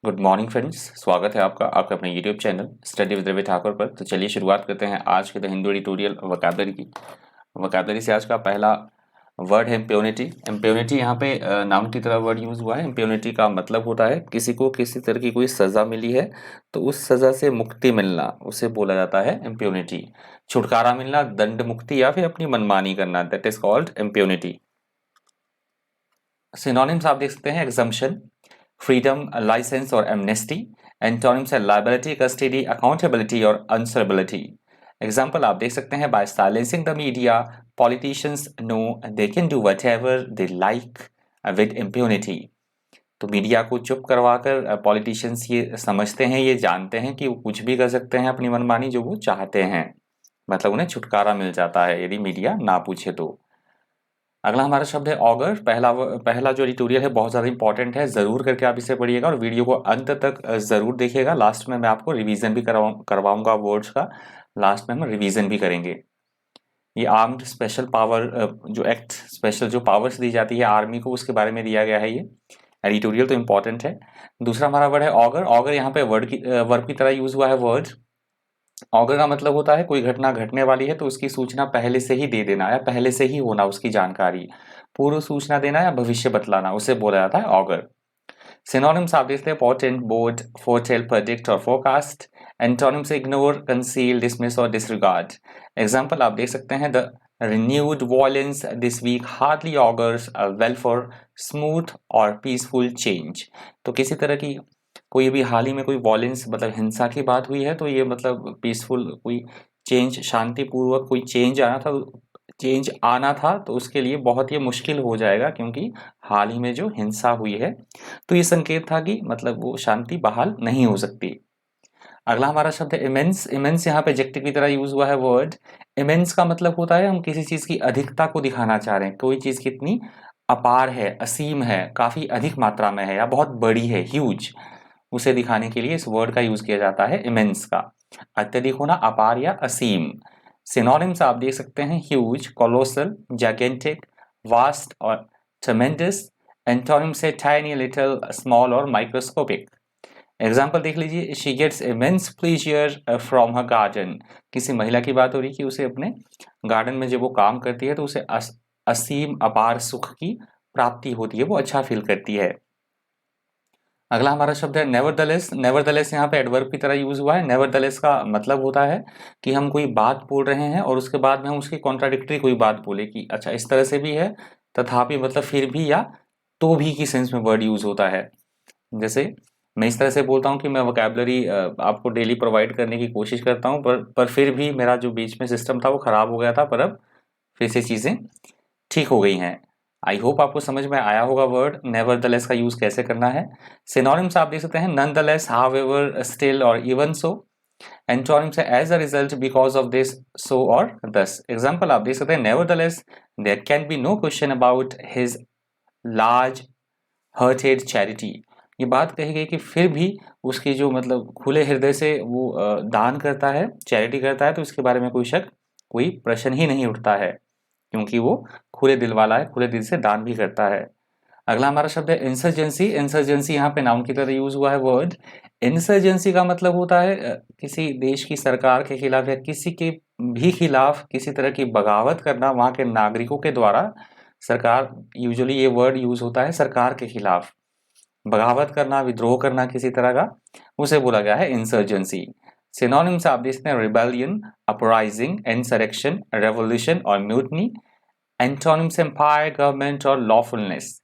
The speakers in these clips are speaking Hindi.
गुड मॉर्निंग फ्रेंड्स, स्वागत है आपका अपने YouTube channel study with Ravi Thakur पर। तो चलिए शुरुआत करते हैं आज के द हिंदू एडिटोरियल वोकैबलरी की। वोकैबलरी से आज का पहला वर्ड है इम्प्यूनिटी। इम्प्यूनिटी यहाँ पे नाउन की तरह वर्ड यूज हुआ है। इम्प्यूनिटी का मतलब होता है किसी को किसी तरह की कोई सज़ा मिली है तो उस सज़ा से मुक्ति मिलना, उसे बोला जाता है इम्प्यूनिटी। छुटकारा मिलना, दंड मुक्ति या फिर अपनी मनमानी करना, that is called impunity. Synonyms आप देख सकते हैं एग्जम्पशन, फ्रीडम, लाइसेंस और एमनेस्टी। एंटोनिम्स है लायबिलिटी, कस्टडी, अकाउंटेबिलिटी और आंसरेबिलिटी। एग्जाम्पल आप देख सकते हैं, by silencing the media politicians know they can do whatever they like with impunity. तो मीडिया को चुप करवाकर पॉलिटिशियंस ये समझते हैं, ये जानते हैं कि वो कुछ भी कर सकते हैं अपनी मनमानी जो वो चाहते हैं, मतलब उन्हें छुटकारा मिल जाता है यदि मीडिया ना पूछे तो। अगला हमारा शब्द है ऑगर। पहला जो एडिटोरियल है बहुत ज़्यादा इंपॉर्टेंट है, ज़रूर करके आप इसे पढ़िएगा और वीडियो को अंत तक ज़रूर देखिएगा। लास्ट में मैं आपको रिवीजन भी करवाऊंगा वर्ड्स का, लास्ट में हम रिवीजन भी करेंगे। ये आर्म्ड स्पेशल पावर जो एक्ट स्पेशल जो पावर्स दी जाती है आर्मी को, उसके बारे में दिया गया है। ये एडिटोरियल तो इंपॉर्टेंट है। दूसरा हमारा वर्ड है ऑगर। ऑगर यहाँ पे वर्ब की तरह यूज हुआ है वर्ड। ऑगर का मतलब होता है कोई घटना घटने वाली है तो उसकी सूचना पहले से ही दे देना या पहले से ही होना, उसकी जानकारी पूर्व सूचना देना या भविष्य बतलाना, उसे बोला जाता है ऑगर। सिनोनिम्स आप देखते हैं पोर्टेंट, बोर्ड, फोरटेल, प्रेडिक्ट और forecast. Antonyms ignore, conceal, dismiss और डिसरिगार्ड। एग्जाम्पल आप देख सकते हैं, the renewed violence this week hardly augurs well for smooth और peaceful change। तो किसी तरह की कोई भी हाल ही में कोई वॉयलेंस मतलब हिंसा की बात हुई है तो ये मतलब पीसफुल कोई चेंज, शांतिपूर्वक कोई चेंज आना था तो उसके लिए बहुत ही मुश्किल हो जाएगा, क्योंकि हाल ही में जो हिंसा हुई है तो ये संकेत था कि मतलब वो शांति बहाल नहीं हो सकती। अगला हमारा शब्द है इमेंस। इमेंस यहाँ पे एडजेक्टिव की तरह यूज हुआ है वर्ड। इमेंस का मतलब होता है हम किसी चीज की अधिकता को दिखाना चाह रहे हैं, कोई चीज कितनी अपार है, असीम है, काफी अधिक मात्रा में है या बहुत बड़ी है, ह्यूज, उसे दिखाने के लिए इस वर्ड का यूज किया जाता है इमेंस का। अत्यधिक होना, अपार या असीम। सिनोनिम्स आप देख सकते हैं ह्यूज, कोलोसल, जायगेंटिक, वास्ट और ट्रेमेंडस। एंटोनिम्स है टाइनी, लिटिल, स्मॉल और माइक्रोस्कोपिक। एग्जाम्पल देख लीजिए, she gets immense pleasure from her garden. किसी महिला की बात हो रही है कि उसे अपने गार्डन में जब वो काम करती है तो उसे असीम अपार सुख की प्राप्ति होती है, वो अच्छा फील करती है। अगला हमारा शब्द है नेवरदलेस। नेवरदलेस यहाँ पे एडवर्ब की तरह यूज हुआ है। नेवरदलेस का मतलब होता है कि हम कोई बात बोल रहे हैं और उसके बाद में हम उसकी कॉन्ट्राडिक्टरी कोई बात बोले कि अच्छा इस तरह से भी है, तथापि मतलब फिर भी या तो भी की सेंस में वर्ड यूज होता है। जैसे मैं इस तरह से बोलता हूँ कि मैं वोकैबलरी आपको डेली प्रोवाइड करने की कोशिश करता हूँ, पर फिर भी मेरा जो बीच में सिस्टम था वो खराब हो गया था, पर अब फिर से चीज़ें ठीक हो गई हैं। आई होप आपको समझ में आया होगा वर्ड नेवरदलेस का यूज कैसे करना है। सिनोनिम्स आप देख सकते हैं नॉनदलेस, हाउएवर, स्टिल और इवन सो। एंटोनिम्स है as a result, because of this, so और दस। एग्जाम्पल आप देख सकते हैं, nevertheless there can be no question about his large hearted charity. ये बात कही गई कि फिर भी उसकी जो मतलब खुले हृदय से वो दान करता है, चैरिटी करता है, तो इसके बारे में कोई शक, कोई प्रश्न ही नहीं उठता है, क्योंकि वो खुले दिल वाला है, खुले दिल से दान भी करता है। अगला हमारा शब्द है इंसर्जेंसी। इंसर्जेंसी यहाँ पे नाउन की तरह यूज हुआ है वर्ड। इंसर्जेंसी का मतलब होता है किसी देश की सरकार के खिलाफ या किसी के भी खिलाफ किसी तरह की बगावत करना वहाँ के नागरिकों के द्वारा। सरकार, यूजुअली ये वर्ड यूज होता है सरकार के खिलाफ, बगावत करना, विद्रोह करना किसी तरह का, उसे बोला गया है इंसर्जेंसी। सिनोनिम्स आप देखते हैं रिबेलियन, अपराइजिंग, इंसरेक्शन, रेवोल्यूशन और म्यूटनी। एंटोनिम्स एम्पायर, गवर्नमेंट और लॉफुलनेस।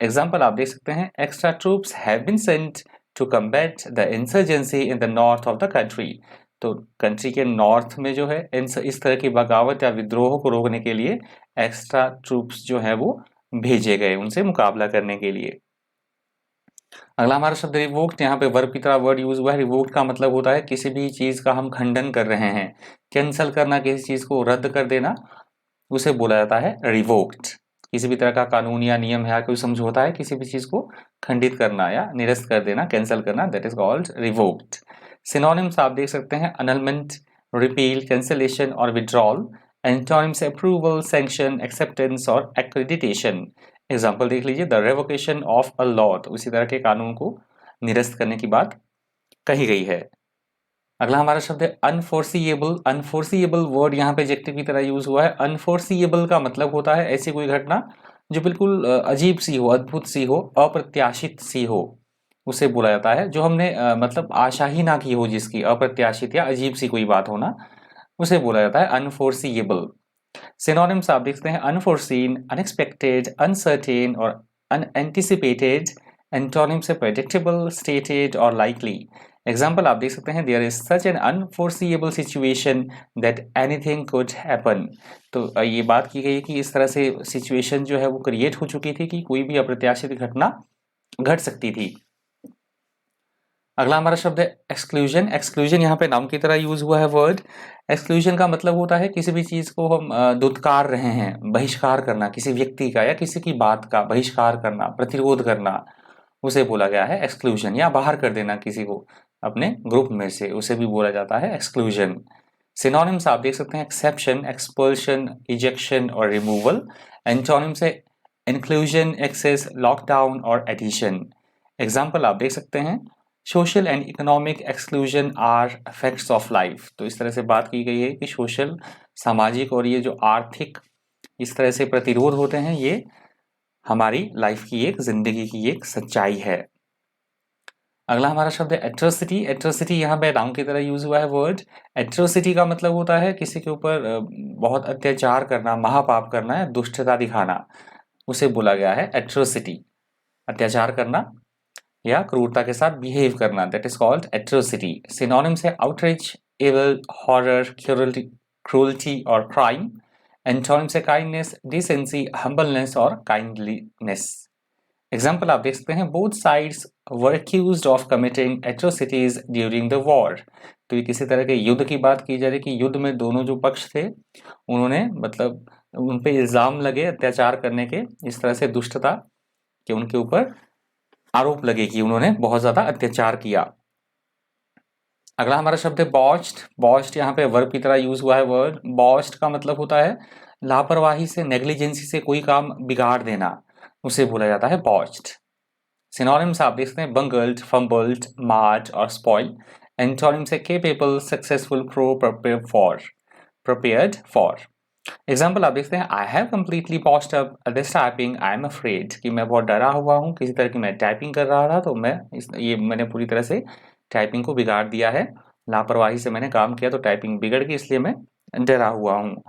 एग्जाम्पल आप देख सकते हैं, extra troops have been sent to combat the insurgency in the north of the country. तो कंट्री के नॉर्थ में जो है इस तरह की बगावत या विद्रोह को रोकने के लिए एक्स्ट्रा ट्रूप्स जो है वो भेजे गए उनसे मुकाबला करने के लिए। अगला हमारा शब्द रिवोक्ड। यहाँ पे वर्ब की तरह वर्ड यूज हुआ है। रिवोक्ड का मतलब होता है किसी भी चीज का हम खंडन कर रहे हैं, कैंसल करना, किसी चीज को रद्द कर देना, उसे बोला जाता है रिवोक्ड। किसी भी तरह का कानून या नियम है या कोई समझौता है, किसी भी चीज को खंडित करना या निरस्त कर देना, कैंसल करना, that is called revoked. Synonyms आप देख सकते हैं अनलमेंट, रिपील, कैंसिलेशन और withdrawal. Antonyms approval, sanction, acceptance और एक्रेडिटेशन। एग्जाम्पल देख लीजिए, the revocation of a law, तो उसी तरह के कानून को निरस्त करने की बात कही गई है। अगला हमारा शब्द है अनफोर्सिएबल। अनफोर्सिएबल वर्ड यहाँ पे एडजेक्टिव की तरह यूज हुआ है। अनफोर्सिएबल का मतलब होता है ऐसी कोई घटना जो बिल्कुल अजीब सी हो, अद्भुत सी हो, अप्रत्याशित सी हो, उसे बोला जाता है। जो हमने मतलब आशा ही ना की हो, जिसकी अप्रत्याशित या अजीब सी कोई बात होना, उसे बोला जाता है अनफोर्सिएबल। सिनोनिम्स आप देखते हैं अनफोर्सीन, अनएक्सपेक्टेड, अनसर्टेन और अनएंटिसिपेटेड। एंटोनिम से प्रेडिक्टेबल, स्टेटेड और लाइकली। एग्जाम्पल आप देख सकते हैं there is such an unforeseeable situation that anything could happen. तो ये बात की गई है कि इस तरह से सिचुएशन जो है वो क्रिएट हो चुकी थी कि कोई भी अप्रत्याशित घटना घट सकती थी। अगला हमारा शब्द है एक्सक्लूजन। एक्सक्लूजन यहाँ पे नाउन की तरह यूज हुआ है वर्ड। एक्सक्लूजन का मतलब होता है किसी भी चीज को हम दुत्कार रहे हैं, बहिष्कार करना, किसी व्यक्ति का या किसी की बात का बहिष्कार करना, प्रतिरोध करना, उसे बोला गया है एक्सक्लूजन। या बाहर कर देना किसी को अपने ग्रुप में से, उसे भी बोला जाता है एक्सक्लूजन। सिनोनिम्स आप देख सकते हैं एक्सेप्शन, एक्सपल्शन, इजेक्शन और रिमूवल। एंटोनिम से इंक्लूजन, एक्सेस, लॉकडाउन और एडिशन। एग्जाम्पल आप देख सकते हैं social and economic exclusion are effects of life. तो इस तरह से बात की गई है कि सोशल, सामाजिक और ये जो आर्थिक इस तरह से प्रतिरोध होते हैं, ये हमारी लाइफ की एक, जिंदगी की एक सच्चाई है। अगला हमारा शब्द है एट्रोसिटी। एट्रोसिटी यहाँ पे नाउन की तरह यूज हुआ है वर्ड। एट्रोसिटी का मतलब होता है किसी के ऊपर बहुत अत्याचार करना, महापाप करना है, दुष्टता दिखाना, उसे बोला गया है एट्रोसिटी। अत्याचार करना या क्रूरता के साथ बिहेव करना, that is called atrocity. Synonyms है आउटरीच, एविल, हॉरर, क्रूरल्टी और क्राइम। एंटोनिम्स है काइंडनेस, डिसेंसी, हम्बलनेस और काइंडलीनेस। एग्जाम्पल आप देख सकते हैं both sides were accused of committing atrocities during the war. तो ये किसी तरह के युद्ध की बात की जा रही है कि युद्ध में दोनों जो पक्ष थे उन्होंने मतलब उन पे इल्जाम लगे अत्याचार करने के, इस तरह से दुष्टता कि उनके ऊपर आरोप लगे कि उन्होंने बहुत ज्यादा अत्याचार किया। अगला हमारा शब्द है बॉच्ड। बॉच्ड यहाँ पे वर्ब की तरह यूज हुआ है वर्ड। बॉच्ड का मतलब होता है लापरवाही से, नेग्लिजेंसी से कोई काम बिगाड़ देना, उसे बोला जाता है बॉच्ड। सिनोनिम्स आप देख सकते हैं बंगल्ड, फंबल्ड, मार्ड और स्पॉइल। एंटोनिम्स है capable, successful, prepared for. Example आप देखते हैं I have completely post up this typing, I am afraid, कि मैं बहुत डरा हुआ हूँ, किसी तरह की मैं टाइपिंग कर रहा था तो मैंने पूरी तरह से टाइपिंग को बिगाड़ दिया है, लापरवाही से मैंने काम किया तो टाइपिंग बिगड़ गई, इसलिए मैं डरा हुआ हूँ।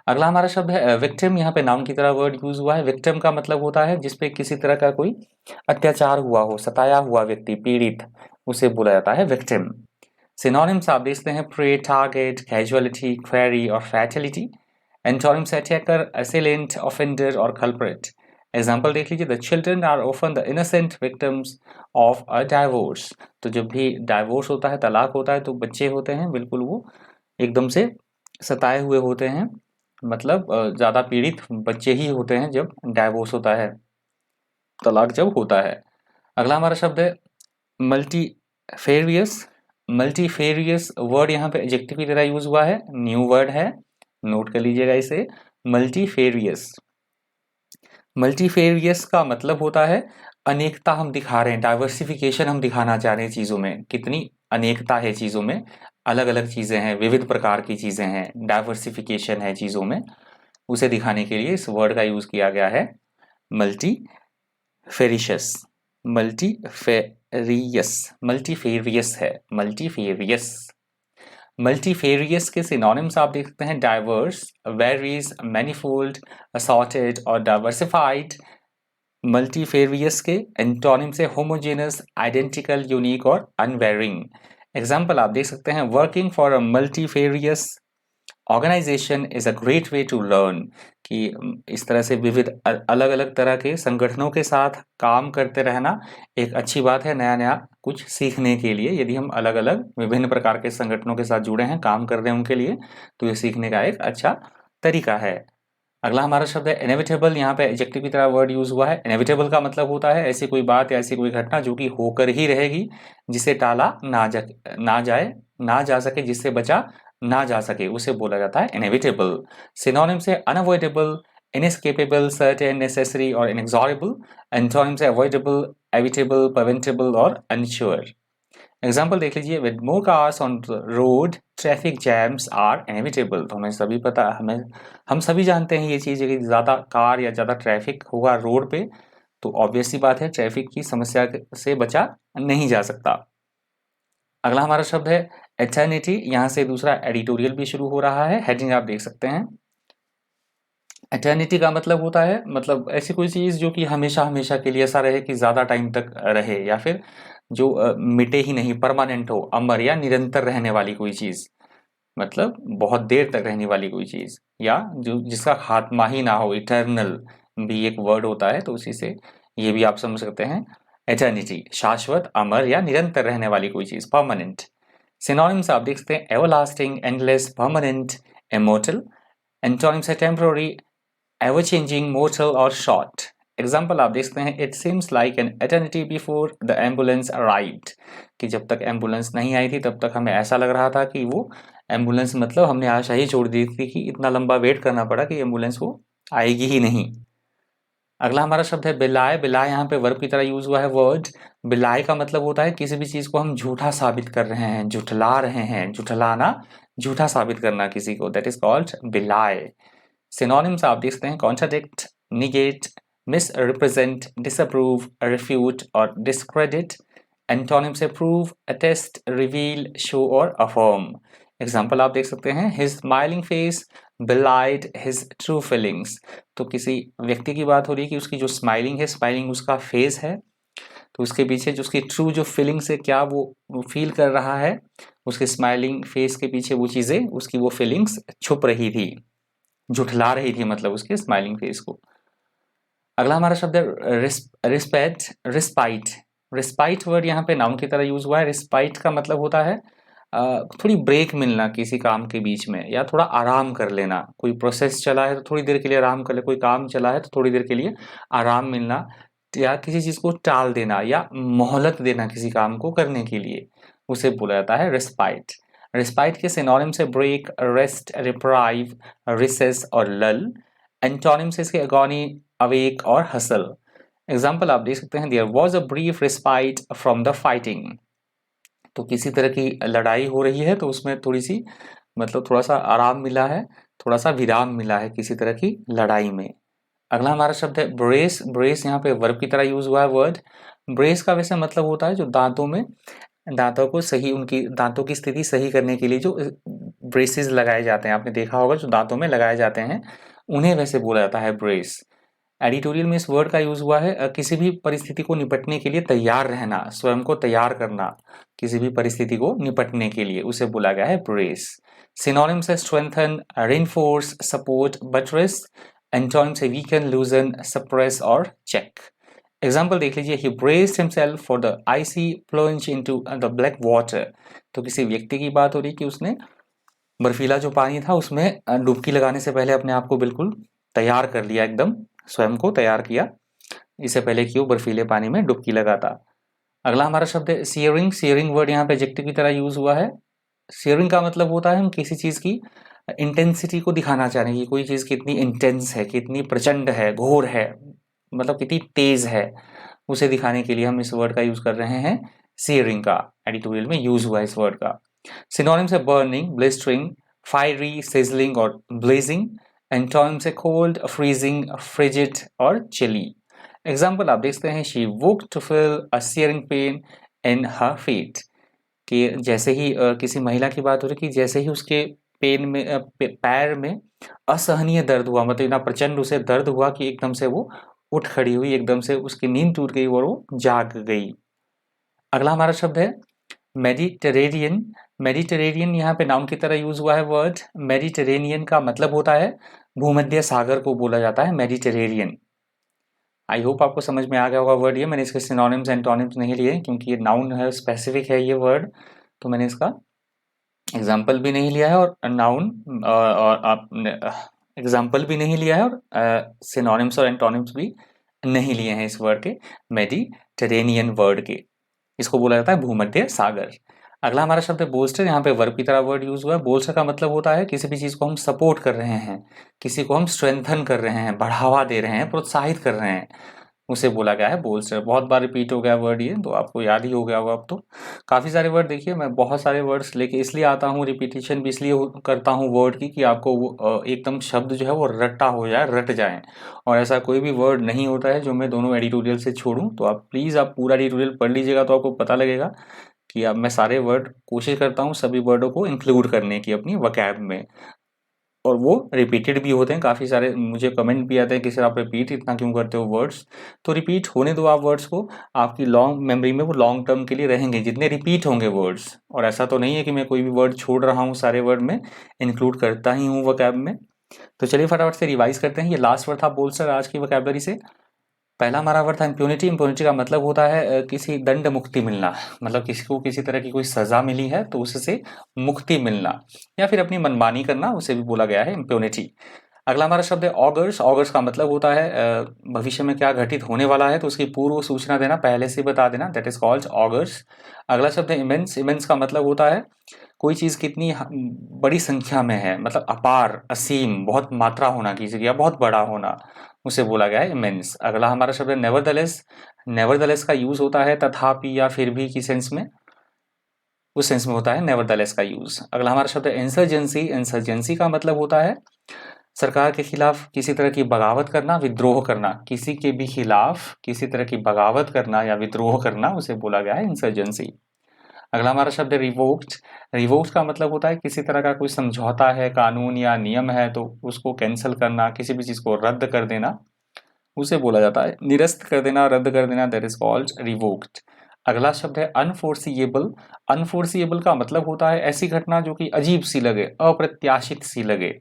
अगला हमारा शब्द है विक्टिम। यहाँ पे नाउन की तरह वर्ड यूज हुआ है। विक्टिम का मतलब होता है जिसपे किसी तरह का कोई अत्याचार हुआ हो, सताया हुआ व्यक्ति, पीड़ित, उसे बोला जाता है विक्टिम। सिनोनिम्स आप देखते हैं प्रे, टारगेट, कैजुअलिटी, क्वेरी और fatality. Antonyms attacker, assailant, offender और कल्प्रिट। एग्जाम्पल देख लीजिए the children are often the innocent victims of a divorce. तो जब भी डाइवोर्स होता है, तलाक होता है, तो बच्चे होते हैं बिल्कुल वो एकदम से सताए हुए होते हैं, मतलब ज्यादा पीड़ित बच्चे ही होते हैं जब डाइवोर्स होता है, तलाक जब होता है। अगला हमारा शब्द है मल्टीफेरियस। मल्टीफेरियस वर्ड यहाँ पे एडजेक्टिव की तरह यूज हुआ है, न्यू वर्ड है, नोट कर लीजिएगा इसे। मल्टीफेरियस, मल्टीफेरियस का मतलब होता है अनेकता हम दिखा रहे हैं, डाइवर्सिफिकेशन हम दिखाना चाह रहे हैं चीजों में, कितनी अनेकता है चीजों में, अलग अलग चीजें हैं, विविध प्रकार की चीजें हैं, डाइवर्सिफिकेशन है चीजों में, उसे दिखाने के लिए इस वर्ड का यूज किया गया है मल्टीफेरिशियस। मल्टीफेरियस, मल्टीफेरियस है, मल्टीफेरियस। मल्टीफेरियस के सिनोनिम्स आप देख सकते हैं डाइवर्स, वेरीज, मैनीफोल्ड, असॉर्टेड और डाइवर्सिफाइड। मल्टीफेरियस के एंटोनिम से होमोजेनस, आइडेंटिकल, यूनिक और अनवेरिंग। एग्जाम्पल आप देख सकते हैं working for a multifarious organisation is a great way to learn, कि इस तरह से विविध अलग अलग तरह के संगठनों के साथ काम करते रहना एक अच्छी बात है, नया नया कुछ सीखने के लिए। यदि हम अलग अलग विभिन्न प्रकार के संगठनों के साथ जुड़े हैं, काम कर रहे हैं उनके लिए, तो ये सीखने का एक अच्छा तरीका है। अगला हमारा शब्द है इनएविटेबल। यहाँ पे एडजेक्टिव की तरह वर्ड यूज हुआ है। इनएविटेबल का मतलब होता है ऐसी कोई बात या ऐसी कोई घटना जो कि होकर ही रहेगी, जिसे टाला ना जा सके, जिससे बचा ना जा सके, उसे बोला जाता है इनएविटेबल। सिनोनिम से अनअवॉइडेबल, inescapable, certain, necessary और inexorable. Antonyms है avoidable, evitable, preventable और unsure. एग्जाम्पल देख लीजिए, with more cars on road traffic jams are inevitable. तो हमें सभी पता, हम सभी जानते हैं ये चीज़ कि ज़्यादा कार या ज़्यादा ट्रैफिक होगा रोड पे तो ऑब्वियस सी बात है ट्रैफिक की समस्या से बचा नहीं जा सकता। अगला हमारा शब्द है एटर्निटी। यहाँ से दूसरा एडिटोरियल भी शुरू हो रहा है, हेडिंग आप देख सकते हैं। एटर्निटी का मतलब होता है, मतलब ऐसी कोई चीज़ जो कि हमेशा हमेशा के लिए ऐसा रहे कि ज़्यादा टाइम तक रहे, या फिर जो मिटे ही नहीं, परमानेंट हो, अमर या निरंतर रहने वाली कोई चीज़, मतलब बहुत देर तक रहने वाली कोई चीज़, या जो जिसका खात्मा ही ना हो, इटर्नल भी एक वर्ड होता है, तो उसी से ये भी आप समझ सकते हैं। एटर्निटी शाश्वत, अमर या निरंतर रहने वाली कोई चीज़, परमानेंट। सिनोनिम्स आप देख सकते हैं, everlasting, endless, permanent, immortal. Antonyms है टेम्पररी, एवर चेंजिंग, मोर्टल और शॉर्ट। एग्जाम्पल आप देख सकते हैं, it seems like an eternity before the ambulance arrived, कि जब तक एम्बुलेंस नहीं आई थी तब तक हमें ऐसा लग रहा था कि वो एम्बुलेंस, मतलब हमने आशा ही छोड़ दी थी कि इतना लंबा वेट करना पड़ा कि एम्बुलेंस वो आएगी ही नहीं। अगला हमारा शब्द है बिलाए। बिलाए यहाँ पे वर्ब की तरह यूज हुआ है वर्ड। बिलाए का मतलब होता है किसी भी चीज को हम झूठा साबित कर रहे हैं, झुठला रहे हैं, झुठलाना, झूठा साबित करना किसी को, दैट इज कॉल्ड बिलाए। सिनोनिम्स आप देख सकते हैं, contradict, negate, misrepresent, disapprove, refute और डिस्क्रेडिट। एंटोनिम से प्रूव, अटेस्ट, रिवील, शो और अफर्म। एग्जाम्पल आप देख सकते हैं, his smiling face बिलाइड his true feelings. तो किसी व्यक्ति की बात हो रही है कि उसकी जो स्माइलिंग है, स्माइलिंग उसका फेस है, तो उसके पीछे जो उसकी ट्रू जो फीलिंग्स है, क्या वो फील कर रहा है, उसके स्माइलिंग फेस के पीछे वो चीजें, उसकी वो फीलिंग्स छुप रही थी, झुठला रही थी, मतलब उसके स्माइलिंग फेस को। अगला हमारा शब्द है रिस्पेक्ट, रिस्पाइट। रिस्पाइट वर्ड यहाँ पे नाउन की तरह यूज हुआ है। रिस्पाइट का मतलब होता है थोड़ी ब्रेक मिलना किसी काम के बीच में, या थोड़ा आराम कर लेना। कोई प्रोसेस चला है तो थोड़ी देर के लिए आराम कर ले, कोई काम चला है तो थोड़ी देर के लिए आराम मिलना, या किसी चीज को टाल देना या मोहलत देना किसी काम को करने के लिए, उसे बोला जाता है रिस्पाइट। रिस्पाइट के सिनोनिम से ब्रेक, रेस्ट, रिप्राइव, रिसेस और लल। एंटोनिम से इसके अगोनी, अवेक और हसल। एग्जाम्पल आप देख सकते हैं, there was a brief respite from the fighting. तो किसी तरह की लड़ाई हो रही है तो उसमें थोड़ी सी, मतलब थोड़ा सा आराम मिला है, थोड़ा सा विराम मिला है किसी तरह की लड़ाई में। अगला हमारा शब्द है ब्रेस। ब्रेस यहाँ पे वर्ब की तरह यूज हुआ है वर्ड। ब्रेस का वैसे मतलब होता है जो दांतों में, दांतों को सही, उनकी दांतों की स्थिति सही करने के लिए जो ब्रेसेस लगाए जाते हैं, आपने देखा होगा जो दांतों में लगाए जाते हैं, उन्हें वैसे बोला जाता है ब्रेस। एडिटोरियल में इस वर्ड का यूज हुआ है किसी भी परिस्थिति को निपटने के लिए तैयार रहना, स्वयं को तैयार करना, किसी भी परिस्थिति को निपटने के लिए, उसे बोला गया है ब्रेस। सिनोनिम्स है strengthen, reinforce, support, buttress. Antonyms है वीकन, लूजन, सप्रेस और चेक। एग्जाम्पल देख लीजिए, he braced himself for the icy plunge into the black water. तो किसी व्यक्ति की बात हो रही कि उसने बर्फीला जो पानी था उसमें डुबकी लगाने से पहले अपने आप को बिल्कुल तैयार कर लिया, एकदम स्वयं को तैयार किया, इससे पहले कि वो बर्फीले पानी में डुबकी लगाता। अगला हमारा शब्द है सियरिंग। सियरिंग वर्ड यहाँ पे एडजेक्टिव की तरह यूज हुआ है। सियरिंग का मतलब होता है हम किसी चीज की इंटेंसिटी को दिखाना चाह रहे हैं कि कोई चीज कितनी इंटेंस है, कितनी प्रचंड है, घोर है, मतलब कितनी तेज है, उसे दिखाने के लिए हम इस वर्ड का यूज कर रहे हैं। सियरिंग का एडिटोरियल में यूज हुआ है इस वर्ड का। सिनोनिम्स है बर्निंग, ब्लिस्टरिंग, फायरी, सिजलिंग और ब्लेजिंग। एंटोनिम्स है कोल्ड, फ्रीजिंग, फ्रिजिड और चिली। एग्जाम्पल आप देख सकते हैं, she woke to feel a searing pain in her feet. कि जैसे ही किसी महिला की बात हो रही कि जैसे ही उसके पेन में पैर में असहनीय दर्द हुआ, मतलब इतना प्रचंड उसे दर्द हुआ कि एकदम से वो उठ खड़ी हुई, एकदम से उसकी नींद टूट गई और वो जाग गई। अगला हमारा शब्द है मेडिटेरेनियन। मेडिटेरेनियन यहाँ पे नाउन की तरह यूज हुआ है वर्ड। मेडिटेरेनियन का मतलब होता है भूमध्य सागर को बोला जाता है मेडिटेरेनियन। आई होप आपको समझ में आ गया होगा वर्ड। ये मैंने इसके सिनोनिम्स एंटोनिम्स नहीं लिए क्योंकि ये नाउन है, स्पेसिफिक है ये वर्ड, तो मैंने इसका एग्जाम्पल भी नहीं लिया है और नाउन और एग्जाम्पल भी नहीं लिया है और सिनोनिम्स और एंटोनिम्स भी नहीं लिए हैं इस वर्ड के, मेडिटेरेनियन वर्ड के। इसको बोला जाता है भूमध्य सागर। अगला हमारा शब्द है बोल्स्टर। यहाँ पे वर्ब की तरह वर्ड यूज हुआ है। बोल्स्टर का मतलब होता है किसी भी चीज को हम सपोर्ट कर रहे हैं, किसी को हम स्ट्रेंथन कर रहे हैं, बढ़ावा दे रहे हैं, प्रोत्साहित कर रहे हैं, उसे बोला गया है बोल्स्टर। बहुत बार रिपीट हो गया वर्ड ये, तो आपको याद ही हो गया होगा अब तो। काफी सारे वर्ड देखिए, मैं बहुत सारे वर्ड्स लेके इसलिए आता हूँ, रिपीटिशन भी इसलिए करता हूँ वर्ड की कि आपको वो एकदम शब्द जो है वो रट्टा हो जाए, रट जाए। और ऐसा कोई भी वर्ड नहीं होता है जो मैं दोनों एडिटोरियल से छोड़ूं। तो आप प्लीज आप पूरा एडिटोरियल पढ़ लीजिएगा, तो आपको पता लगेगा कि अब मैं सारे वर्ड कोशिश करता हूँ सभी वर्डों को इंक्लूड करने की अपनी वकैब में, और वो रिपीटेड भी होते हैं। काफ़ी सारे मुझे कमेंट भी आते हैं कि सर आप रिपीट इतना क्यों करते हो वर्ड्स। तो रिपीट होने दो आप वर्ड्स को, आपकी लॉन्ग मेमोरी में वो लॉन्ग टर्म के लिए रहेंगे जितने रिपीट होंगे वर्ड्स। और ऐसा तो नहीं है कि मैं कोई भी वर्ड छोड़ रहा हूँ, सारे वर्ड में इंक्लूड करता ही हूँ वकैब में। तो चलिए फटाफट से रिवाइज करते हैं। ये लास्ट वर्ड था बोल्स्टर आज की वकैबलरी से। पहला हमारा वर्ड था इम्प्यूनिटी। इम्प्यूनिटी का मतलब होता है किसी दंड मुक्ति मिलना, मतलब किसी को किसी तरह की कोई सजा मिली है तो उससे मुक्ति मिलना, या फिर अपनी मनमानी करना, उसे भी बोला गया है इम्प्यूनिटी। अगला हमारा शब्द है ऑगर्स। ऑगर्स का मतलब होता है भविष्य में क्या घटित होने वाला है तो उसकी पूर्व सूचना देना, पहले से बता देना, दैट इज कॉल्ड ऑगर्स। अगला शब्द है इमेंस। इमेंस का मतलब होता है कोई चीज कितनी बड़ी संख्या में है, मतलब अपार, असीम, बहुत मात्रा होना किसी की, या बहुत बड़ा होना, उसे बोला गया है इमेंस। अगला हमारा शब्द है नेवरदलेस। नेवरदलेस का यूज होता है तथापि या फिर भी की सेंस में, उस सेंस में होता है नेवरदलेस का यूज। अगला हमारा शब्द है इंसर्जेंसी। इंसर्जेंसी का मतलब होता है सरकार के खिलाफ किसी तरह की बगावत करना, विद्रोह करना, किसी के भी खिलाफ किसी तरह की बगावत करना या विद्रोह करना, उसे बोला गया है इंसर्जेंसी। अगला हमारा शब्द है रिवोक्ड। रिवोक्ड का मतलब होता है किसी तरह का कोई समझौता है, कानून या नियम है तो उसको कैंसिल करना, किसी भी चीज को रद्द कर देना, उसे बोला जाता है निरस्त कर देना, रद्द कर देना, दैट इज कॉल्ड रिवोक्ड। अगला शब्द है अनफोर्सिएबल। अनफोर्सिएबल का मतलब होता है ऐसी घटना जो कि अजीब सी लगे, अप्रत्याशित सी लगे,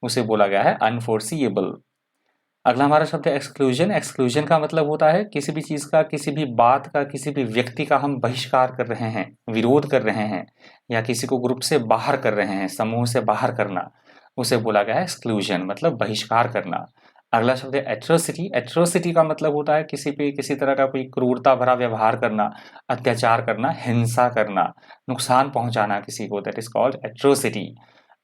उसे बोला गया है अनफोर्सिएबल। अगला हमारा शब्द है एक्सक्लूजन। एक्सक्लूजन का मतलब होता है किसी भी चीज का, किसी भी बात का, किसी भी व्यक्ति का हम बहिष्कार कर रहे हैं, विरोध कर रहे हैं, या किसी को ग्रुप से बाहर कर रहे हैं, समूह से बाहर करना, उसे बोला गया है एक्सक्लूजन, मतलब बहिष्कार करना। अगला शब्द है एट्रोसिटी। एट्रोसिटी का मतलब होता है किसी पे किसी तरह का कोई क्रूरता भरा व्यवहार करना, अत्याचार करना, हिंसा करना, नुकसान पहुंचाना किसी को, दैट इज कॉल्ड एट्रोसिटी।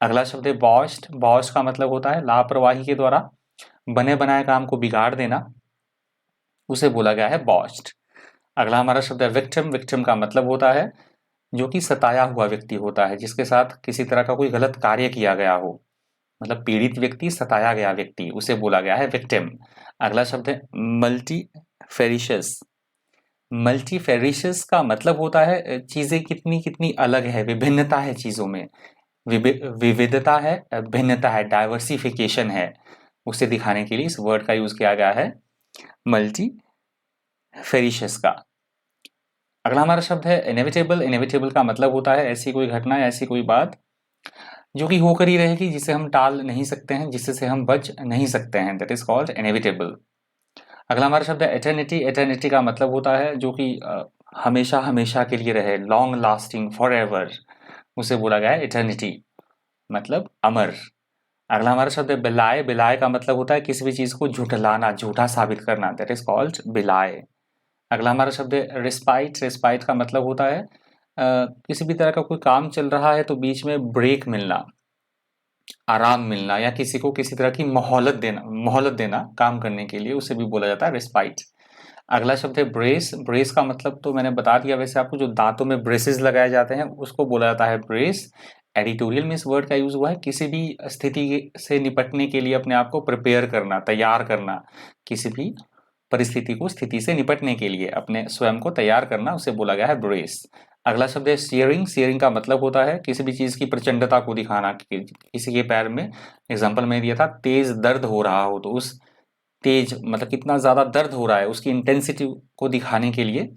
अगला शब्द है बॉश्ड। बॉश्ड का मतलब होता है लापरवाही के द्वारा बने बनाए काम को बिगाड़ देना, उसे बोला गया है बॉश्ड। अगला हमारा शब्द है विक्टिम। विक्टिम का मतलब होता है जो कि सताया हुआ व्यक्ति होता है, जिसके साथ किसी तरह का कोई गलत कार्य किया गया हो, मतलब पीड़ित व्यक्ति, सताया गया व्यक्ति, उसे बोला गया है विक्टिम। अगला शब्द है मल्टीफेरिशियस। मल्टीफेरिशियस का मतलब होता है चीजें कितनी कितनी अलग है, विभिन्नता है चीजों में, विविधता है, भिन्नता है, डाइवर्सिफिकेशन है, उसे दिखाने के लिए इस वर्ड का यूज किया गया है मल्टीफेरिशियस का। अगला हमारा शब्द है इनएविटेबल। इनएविटेबल का मतलब होता है ऐसी कोई घटना, ऐसी कोई बात जो कि होकर ही रहेगी, जिसे हम टाल नहीं सकते हैं, जिससे हम बच नहीं सकते हैं, दैट इज कॉल्ड इनएविटेबल। अगला हमारा शब्द है एटर्निटी। एटर्निटी का मतलब होता है जो कि हमेशा हमेशा के लिए रहे, लॉन्ग लास्टिंग, फॉर एवर, उसे बोला गया है एटर्निटी, मतलब अमर। अगला हमारा शब्द है बिलाए। बिलाए का मतलब होता है किसी भी चीज को झुठलाना, झूठा साबित करना, दैट इज कॉल्ड बिलाए। अगला हमारा शब्द है रिस्पाइट। रिस्पाइट का मतलब होता है किसी भी तरह का कोई काम चल रहा है तो बीच में ब्रेक मिलना, आराम मिलना, या किसी को किसी तरह की मोहलत देना काम करने के लिए, उसे भी बोला जाता है रिस्पाइट। अगला शब्द है ब्रेस। ब्रेस का मतलब तो मैंने बता दिया वैसे आपको, जो दांतों में ब्रेसेस लगाए जाते हैं उसको बोला जाता है ब्रेस। एडिटोरियल में इस वर्ड का यूज हुआ है किसी भी स्थिति से निपटने के लिए अपने आप को प्रिपेयर करना, तैयार करना, किसी भी परिस्थिति को, स्थिति से निपटने के लिए अपने स्वयं को तैयार करना, उसे बोला गया है ब्रेस। अगला शब्द है सियरिंग। सियरिंग का मतलब होता है किसी भी चीज की प्रचंडता को दिखाना, किसी के पैर में, एग्जाम्पल में दिया था, तेज दर्द हो रहा हो तो उस तेज मतलब कितना ज्यादा दर्द हो रहा है उसकी इंटेंसिटी को दिखाने के लिए,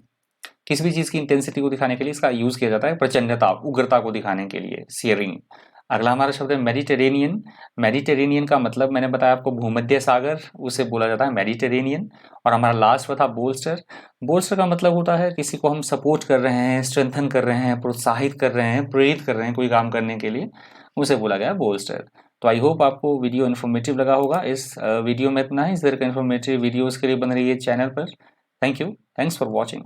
किसी भी चीज की इंटेंसिटी को दिखाने के लिए इसका यूज किया जाता है, प्रचंडता, उग्रता को दिखाने के लिए, सियरिंग। अगला हमारा शब्द है मेडिटेरेनियन। मेडिटेरेनियन का मतलब मैंने बताया आपको भूमध्य सागर, उसे बोला जाता है मेडिटेरेनियन। और हमारा लास्ट था बोल्स्टर। बोल्स्टर का मतलब होता है किसी को हम सपोर्ट कर रहे हैं, स्ट्रेंथन कर रहे हैं, प्रोत्साहित कर रहे हैं, प्रेरित कर रहे हैं कोई काम करने के लिए, उसे बोला गया बोल्स्टर। तो आई होप आपको वीडियो इन्फॉर्मेटिव लगा होगा। इस वीडियो में इतना ही। इस तरह का इन्फॉर्मेटिव वीडियोस के लिए बन रही है चैनल पर। Thank you, thanks for watching.